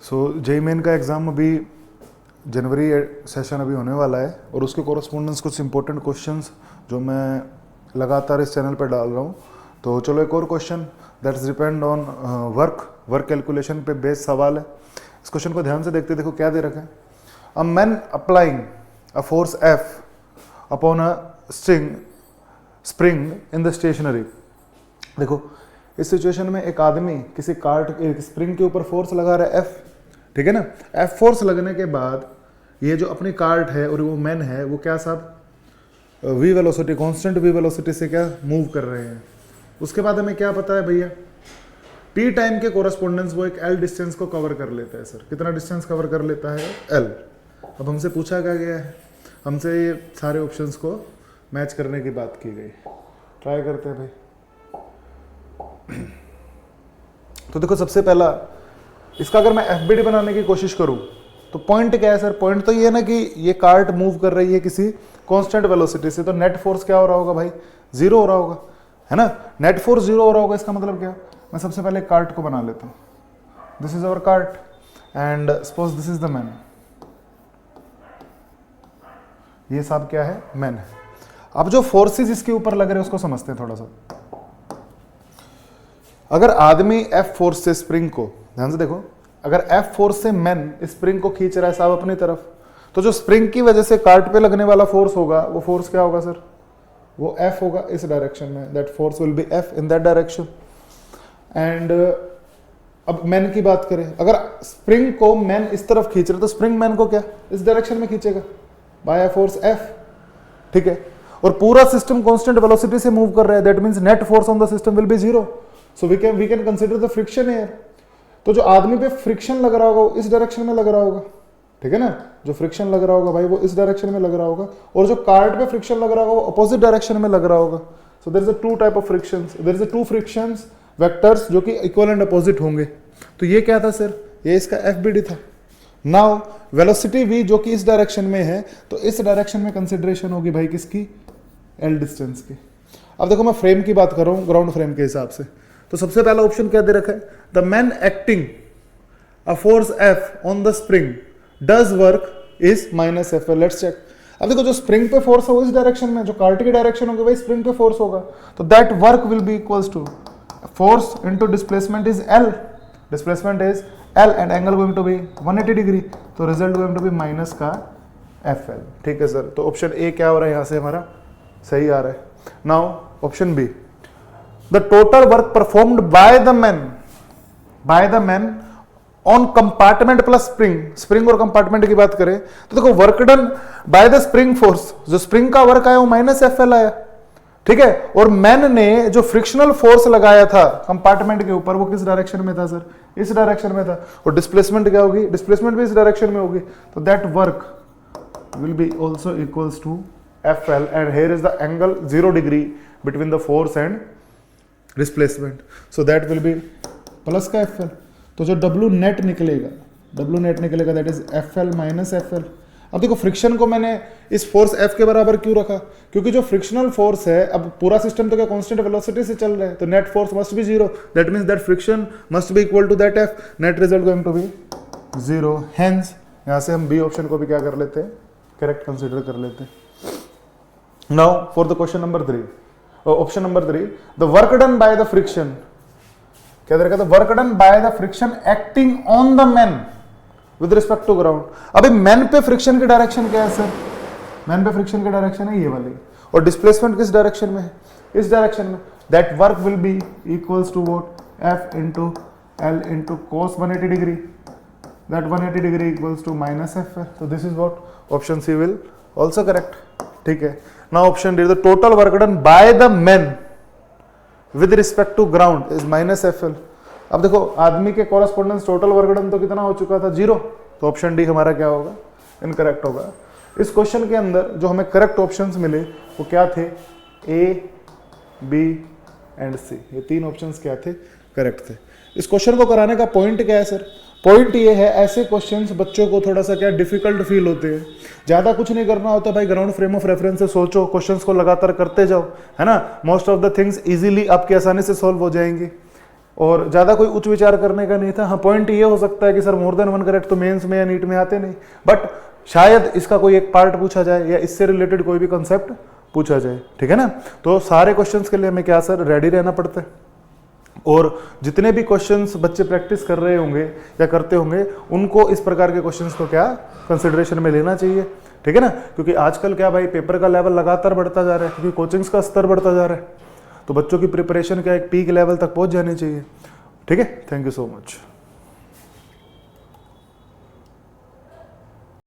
सो JEE main का exam अभी जनवरी session अभी होने वाला है और उसके कोरस्पोंडेंस कुछ इंपॉर्टेंट क्वेश्चंस जो मैं लगातार इस चैनल पर डाल रहा हूँ। तो चलो एक और question that's depend on work calculation पे बेस्ड सवाल है। इस क्वेश्चन को ध्यान से देखते देखो क्या दे रखा है। A man applying a force F upon a spring in the stationery. देखो इस सिचुएशन में एक आदमी किसी कार्ट एक स्प्रिंग के ऊपर फोर्स लगा रहा है एफ, ठीक है ना। एफ फोर्स लगने के बाद ये जो अपनी कार्ट है और वो मैन है वो क्या साहब V velocity constant V velocity से क्या मूव कर रहे हैं। उसके बाद हमें क्या पता है भैया, टी टाइम के कोरस्पोंडेंस वो एक एल डिस्टेंस को कवर कर लेता है। सर कितना डिस्टेंस कवर कर लेता है, एल। अब हमसे पूछा क्या गया है, हमसे ये सारे ऑप्शंस को मैच करने की बात की गई। ट्राई करते हैं भाई। तो देखो सबसे पहला इसका अगर मैं एफबीडी बनाने की कोशिश करूं तो पॉइंट क्या है सर, पॉइंट तो ये है ना कि ये कार्ट मूव कर रही है किसी कांस्टेंट वेलोसिटी से, तो नेट फोर्स क्या हो रहा होगा भाई, जीरो हो रहा होगा, है ना। नेट फोर्स जीरो हो रहा होगा, इसका मतलब क्या, मैं सबसे पहले कार्ट को बना लेता हूं। This is our cart and suppose this is the man. ये सब क्या है, मैन है। अब जो फोर्सेस इसके ऊपर लग रहे हैं उसको समझते हैं थोड़ा सा। अगर आदमी एफ फोर्स से स्प्रिंग को, ध्यान से देखो, अगर एफ फोर्स से मैन स्प्रिंग को खींच रहा है साहब अपनी तरफ, तो जो स्प्रिंग की वजह से कार्ट पे लगने वाला फोर्स होगा वो फोर्स क्या होगा सर, वो एफ होगा इस डायरेक्शन में। That force will be F in that direction. And अब मैन की बात करें, अगर स्प्रिंग को मैन इस तरफ खींच रहा है तो स्प्रिंग मैन को क्या इस डायरेक्शन में खींचेगा बाय फोर्स एफ, ठीक है। और पूरा सिस्टम कांस्टेंट वेलोसिटी से मूव कर रहा है, that means net force on the system will be zero. So we can consider the friction here. तो जो आदमी पे फ्रिक्शन लग रहा होगा वो इस डायरेक्शन में लग रहा होगा, ठीक है ना। जो फ्रिक्शन लग रहा होगा भाई वो इस डायरेक्शन में लग रहा होगा, और जो कार्ट पे फ्रिक्शन लग रहा होगा वो अपोजिट डायरेक्शन में लग रहा होगा। So there is a two type of frictions, there is a two frictions vectors जो कि इक्वल एंड अपोजिट होंगे। तो ये क्या था सर, ये इसका एफबीडी था। नाउ वेलोसिटी v जो कि इस डायरेक्शन में है, तो इस डायरेक्शन में कंसिडरेशन होगी भाई किसकी, एल डिस्टेंस की। अब देखो मैं फ्रेम की बात कर रहा हूं ग्राउंड फ्रेम के हिसाब से। तो सबसे पहला ऑप्शन क्या दे रखा है, the man acting a force F on the spring does work is minus F L. Let's check. अब देखो जो स्प्रिंग पे फोर्स होगा इस डायरेक्शन में, जो कार्ट की डायरेक्शन होगी भाई स्प्रिंग पे फोर्स होगा, तो that work will be equals to force into displacement is L, displacement is L and angle going to be 180 degree, तो result going to be minus का एफ एल, ठीक है सर। तो ऑप्शन ए क्या हो रहा है यहाँ से हमारा सही आ रहा है। Now option B, the total work performed by the man on compartment plus spring. Spring और कंपार्टमेंट की बात करें तो देखो work done by the spring force, जो स्प्रिंग का वर्क आया वो माइनस एफ एल आया, ठीक है। और मैन ने जो फ्रिक्शनल फोर्स लगाया था कंपार्टमेंट के ऊपर वो किस डायरेक्शन में था सर, इस डायरेक्शन में था। और डिस्प्लेसमेंट क्या होगी, डिस्प्लेसमेंट भी इस डायरेक्शन में होगी, तो that work will be also equals to F L and here is the angle 0 degree between the force and displacement, so that will be plus का एफ एल। तो जो डब्ल्यू नेट निकलेगा that is F L minus F L. अब देखो friction को मैंने इस force F के बराबर क्यों रखा, क्योंकि जो फ्रिक्शनल फोर्स है, अब पूरा सिस्टम तो क्या कांस्टेंट वेलोसिटी से चल रहा है, तो net force must be zero, that means that friction must be equal to that F, net result going to be zero. Hence यहां से हम बी ऑप्शन को भी क्या कर लेते हैं, करेक्ट कंसीडर कर लेते हैं। Now for the question number 3, option number 3, the work done by the friction, क्या देखा, the work done by the friction acting on the man with respect to ground. अभी मैन पे फ्रिक्शन की direction क्या है सर, मैन पे friction की direction है ये वाली, और डिस्प्लेसमेंट किस डायरेक्शन में है, इस डायरेक्शन में। That work will be equals to what, F into L into cos 180 degree, that 180 degree equals to minus F L. तो this is what option C will also correct, ठीक है। Now option D, the total work done by the man with respect to ground is minus F L. अब देखो आदमी के correspondence total work done तो कितना हो चुका था, 0, तो ऑप्शन डी हमारा क्या होगा, इनकरेक्ट होगा। इस क्वेश्चन के अंदर जो हमें करेक्ट ऑप्शंस मिले वो क्या थे, ए, बी एंड सी, ये 3 ऑप्शंस क्या थे, करेक्ट थे। इस क्वेश्चन को कराने का पॉइंट क्या है सर, पॉइंट ये है ऐसे क्वेश्चंस बच्चों को थोड़ा सा क्या डिफिकल्ट फील होते हैं, ज्यादा कुछ नहीं करना होता भाई, ग्राउंड फ्रेम ऑफ रेफरेंस से सोचो, क्वेश्चंस को लगातार करते जाओ, है ना। Most of the things easily आपकी आसानी से सॉल्व हो जाएंगी। और ज़्यादा कोई उच्च विचार करने का नहीं था। हाँ, पॉइंट ये हो सकता है कि सर मोर देन 1 करेक्ट तो मेंस में या नीट में आते नहीं, बट शायद इसका कोई एक पार्ट पूछा जाए या इससे रिलेटेड कोई भी कंसेप्ट पूछा जाए, ठीक है ना। तो सारे क्वेश्चंस के लिए हमें क्या सर, रेडी रहना पड़ता है। और जितने भी क्वेश्चंस बच्चे प्रैक्टिस कर रहे होंगे या करते होंगे, उनको इस प्रकार के क्वेश्चंस को क्या कंसिडरेशन में लेना चाहिए, ठीक है ना। क्योंकि आजकल क्या भाई, पेपर का लेवल लगातार बढ़ता जा रहा है, क्योंकि कोचिंग्स का स्तर बढ़ता जा रहा है, तो बच्चों की प्रिपरेशन क्या एक पीक लेवल तक पहुंच जानी चाहिए, ठीक है। Thank you so much.